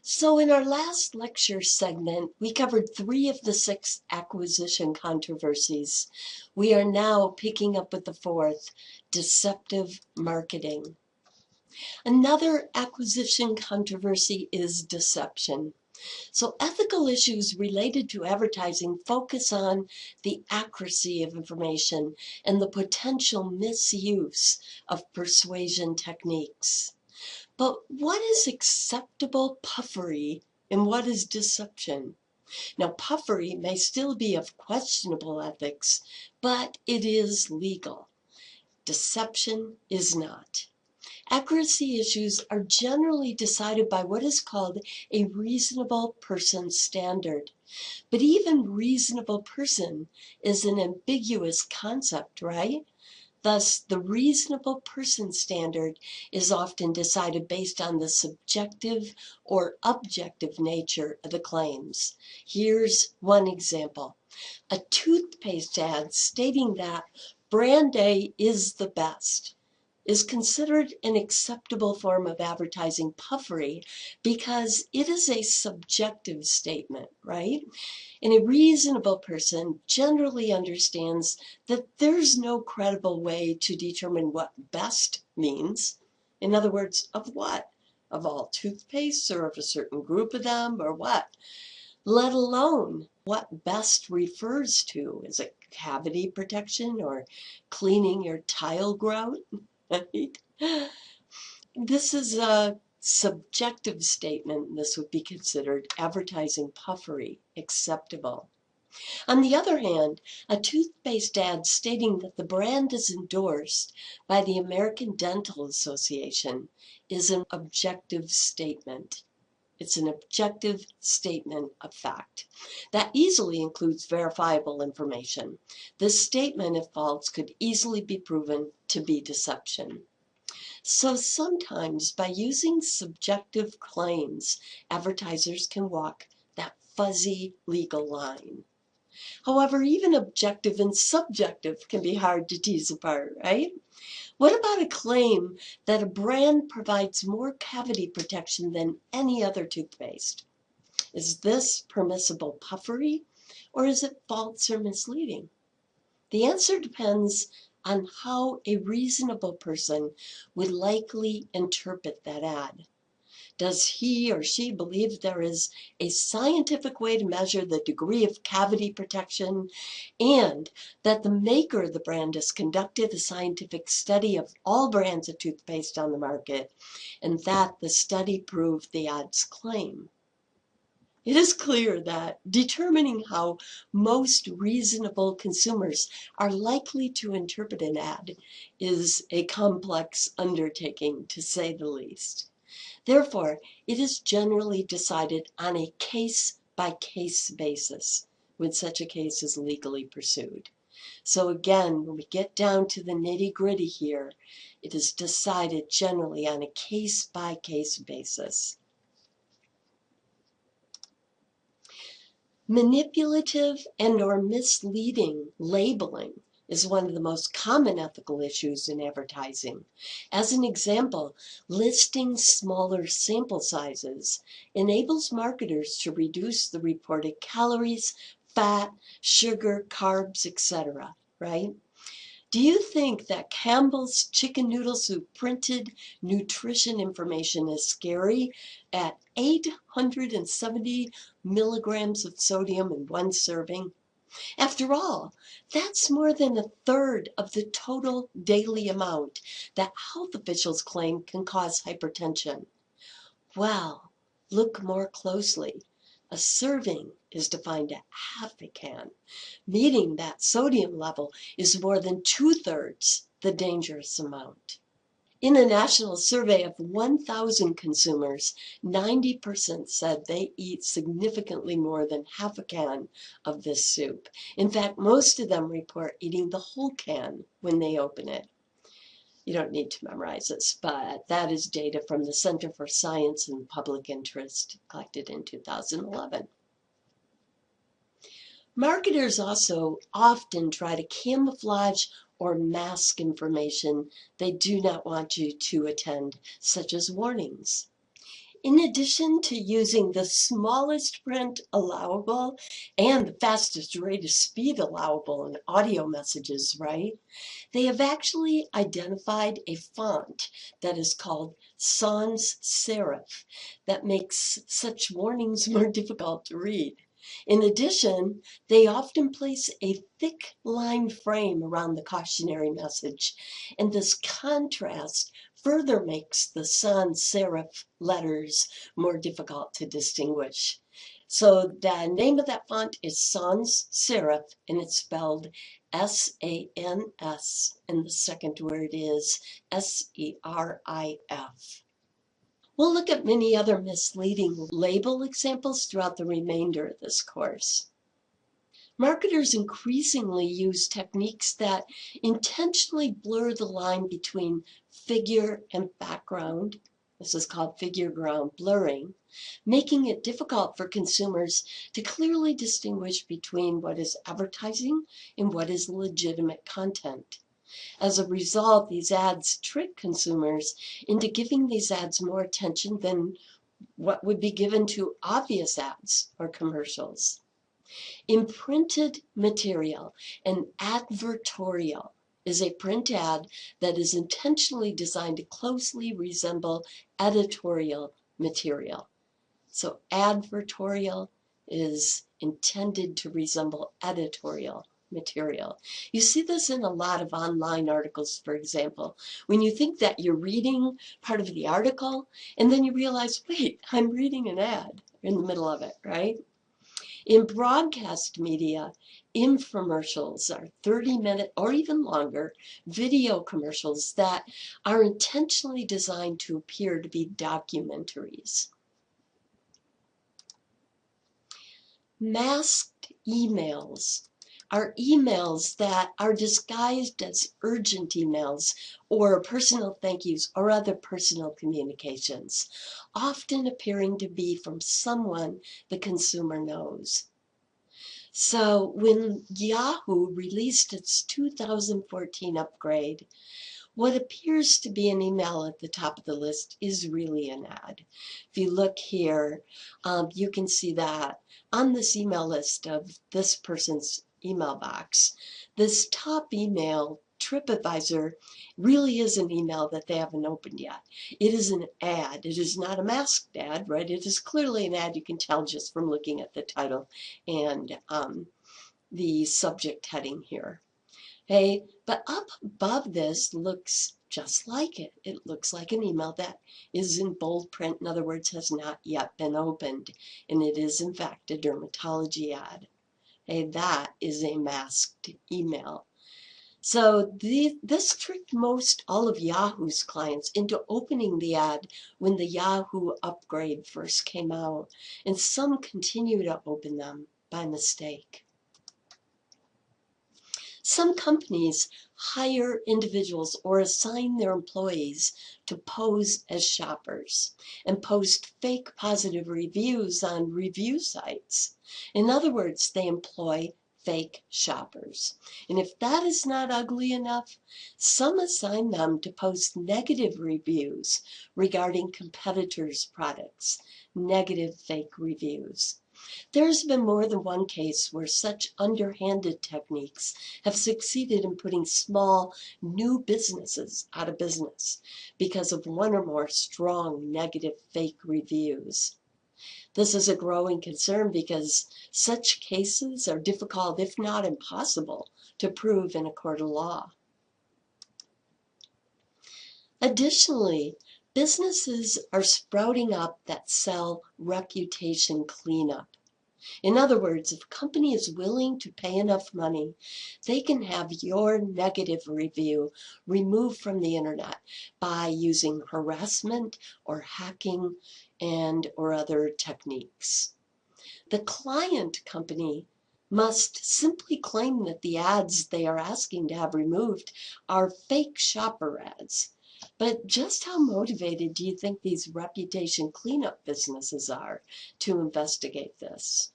So in our last lecture segment, we covered 3 of the 6 acquisition controversies. We are now picking up with the 4th, deceptive marketing. Another acquisition controversy is deception. So ethical issues related to advertising focus on the accuracy of information and the potential misuse of persuasion techniques. But what is acceptable puffery and what is deception? Now, puffery may still be of questionable ethics, but it is legal. Deception is not. Accuracy issues are generally decided by what is called a reasonable person standard. But even reasonable person is an ambiguous concept, right? Thus, the reasonable person standard is often decided based on the subjective or objective nature of the claims. Here's one example. A toothpaste ad stating that brand A is the best is considered an acceptable form of advertising puffery because it is a subjective statement, right? And a reasonable person generally understands that there's no credible way to determine what best means. In other words, of what? Of all toothpastes or of a certain group of them or what? Let alone what best refers to. Is it cavity protection or cleaning your tile grout? Right? This is a subjective statement. This would be considered advertising puffery acceptable. On the other hand, a toothpaste ad stating that the brand is endorsed by the American Dental Association is an objective statement. It's an objective statement of fact. That easily includes verifiable information. This statement, if false, could easily be proven to be deception. So sometimes by using subjective claims, advertisers can walk that fuzzy legal line. However, even objective and subjective can be hard to tease apart, right? What about a claim that a brand provides more cavity protection than any other toothpaste? Is this permissible puffery, or is it false or misleading? The answer depends on how a reasonable person would likely interpret that ad. Does he or she believe there is a scientific way to measure the degree of cavity protection and that the maker of the brand has conducted a scientific study of all brands of toothpaste on the market and that the study proved the ad's claim? It is clear that determining how most reasonable consumers are likely to interpret an ad is a complex undertaking, to say the least. Therefore, it is generally decided on a case-by-case basis when such a case is legally pursued. So again, when we get down to the nitty-gritty here, it is decided generally on a case-by-case basis. Manipulative and/or misleading labeling is one of the most common ethical issues in advertising. As an example, listing smaller sample sizes enables marketers to reduce the reported calories, fat, sugar, carbs, etc., right? Do you think that Campbell's chicken noodle soup printed nutrition information is scary at 870 milligrams of sodium in one serving? After all, that's more than a third of the total daily amount that health officials claim can cause hypertension. Well, look more closely. A serving is defined at half a can, meaning that sodium level is more than 2/3 the dangerous amount. In a national survey of 1,000 consumers, 90% said they eat significantly more than half a can of this soup. In fact, most of them report eating the whole can when they open it. You don't need to memorize this, but that is data from the Center for Science and Public Interest collected in 2011. Marketers also often try to camouflage or mask information they do not want you to attend, such as warnings. In addition to using the smallest print allowable and the fastest rate of speed allowable in audio messages, right? They have actually identified a font that is called sans serif that makes such warnings more difficult to read. In addition, they often place a thick line frame around the cautionary message, and this contrast further makes the sans serif letters more difficult to distinguish. So the name of that font is sans serif, and it's spelled S-A-N-S, and the second word is S-E-R-I-F. We'll look at many other misleading label examples throughout the remainder of this course. Marketers increasingly use techniques that intentionally blur the line between figure and background. This is called figure ground blurring, making it difficult for consumers to clearly distinguish between what is advertising and what is legitimate content. As a result, these ads trick consumers into giving these ads more attention than what would be given to obvious ads or commercials. Imprinted material, an advertorial, is a print ad that is intentionally designed to closely resemble editorial material. So advertorial is intended to resemble editorial material. You see this in a lot of online articles, for example, when you think that you're reading part of the article and then you realize, wait, I'm reading an ad in the middle of it, right? In broadcast media, infomercials are 30-minute or even longer video commercials that are intentionally designed to appear to be documentaries. Masked emails are emails that are disguised as urgent emails or personal thank yous or other personal communications, often appearing to be from someone the consumer knows. So when Yahoo released its 2014 upgrade, what appears to be an email at the top of the list is really an ad. If you look here, you can see that on this email list of this person's email box, this top email, TripAdvisor, really is an email that they haven't opened yet. It is an ad. It is not a masked ad, right? It is clearly an ad. You can tell just from looking at the title and the subject heading here. Hey, but up above this looks just like it. It looks like an email that is in bold print, in other words, has not yet been opened, and it is in fact a dermatology ad. Hey, that is a masked email. So this tricked most all of Yahoo's clients into opening the ad when the Yahoo upgrade first came out, and some continue to open them by mistake. Some companies hire individuals or assign their employees to pose as shoppers and post fake positive reviews on review sites. In other words, they employ fake shoppers. And if that is not ugly enough, some assign them to post negative reviews regarding competitors' products, negative fake reviews. There's been more than one case where such underhanded techniques have succeeded in putting small new businesses out of business because of one or more strong negative fake reviews. This is a growing concern because such cases are difficult, if not impossible, to prove in a court of law. Additionally, businesses are sprouting up that sell reputation cleanup. In other words, if a company is willing to pay enough money, they can have your negative review removed from the internet by using harassment or hacking or other techniques. The client company must simply claim that the ads they are asking to have removed are fake shopper ads. But just how motivated do you think these reputation cleanup businesses are to investigate this?